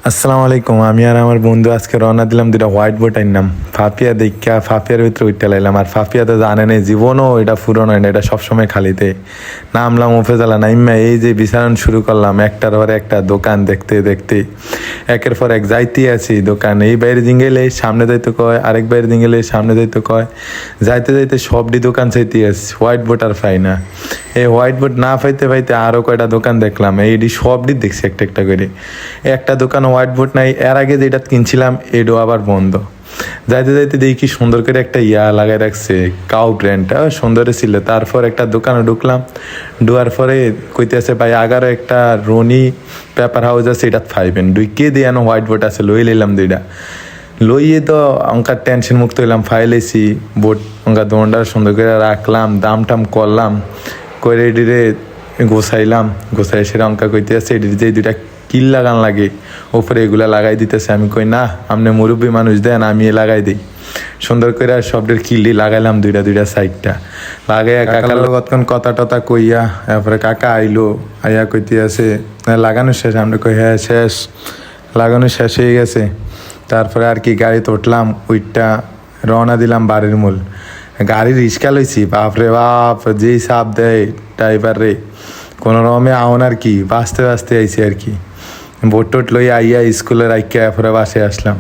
আসসালামু আলাইকুম। আমি আর আমার বন্ধু আজকে রওনা দিলাম দুটা হোয়াইট বোর্ড আনলাম। ফাফিয়া দেখা ফাফিয়ার ভিতরে উঠতে লাইলাম। আর ফাফিয়া তো জানে না জীবনও এটা ফুরন হয় না, এটা সবসময় খালিতে। নামলাম ওফেজালা নাইম্যা এই যে বিচারণ শুরু করলাম, একটার পর একটা দোকান দেখতে দেখতে একের পর এক যাইতে আছি দোকান। এই বাইরে জিঙ্গেলে সামনে যাইতে কয়, আরেক বাইরে জিঙ্গেলে সামনে যাইতে কয়, যাইতে যাইতে সবটি দোকান চাইতে আসি, হোয়াইট বোর্ড আর পাই না। এই হোয়াইট বোর্ড না পাইতে পাইতে আরও কয়টা দোকান দেখলাম, এইটি সবটি দেখছি একটা একটা করে। একটা দোকান হোয়াইট বোর্ড নাই, এর আগে যেটা কিনছিলাম এটাও আবার বন্ধ। যাইতে যাইতে দেখি কি সুন্দর করে একটা লাগাই রাখছে, কাউ ব্র্যান্ডটা সুন্দর ছিল। তারপর একটা দোকানে ঢুকলাম, ঢুকার পরে কইতে আছে ভাই আগারও একটা রনি পেপার হাউস আছে, এটা ফাইবেন ঢুকিয়ে দিয়ে হোয়াইট বোর্ড আছে, লই লইলাম দুইটা। লইয়ে তো অঙ্কার টেনশন মুক্ত হইলাম, ফাইলেছি বোর্ড অঙ্কা দোনটা সুন্দর করে রাখলাম, দাম টাম করলাম, করে এটিরে গোছাইলাম, গোছাই সেটা অঙ্কা কইতে আছে এটির যে দুইটা কিল লাগান লাগে ওপরে এগুলা লাগাই দিতেছে। আমি কই না, আপনি মুরব্বী মানুষ দেন, আমি লাগাই দিই। সুন্দর করে সবদের কিল্লি লাগাইলাম দুইটা দুইটা সাইডটা লাগাইয়া কাকার কতক্ষণ কথা টথা কইয়া তারপরে কাকা আইলো, আইয়া কইতে আছে লাগানো শেষ। আমরা কই হ্যাঁ শেষ, লাগানো শেষ হয়ে গেছে। তারপরে আর কি গাড়িতে উঠলাম, উইটটা রওনা দিলাম বাড়ির মূল। গাড়ি রিক্সা লইছি, বাপরে বাপ যেই চাপ দেয় ড্রাইভার রে, কোনো রকমে আউন আর কি বাঁচতে বাঁচতে আইছি আর কি। বোট টোট লই আইয়া স্কুলে রাখিয়া পরে বাসে আসলাম।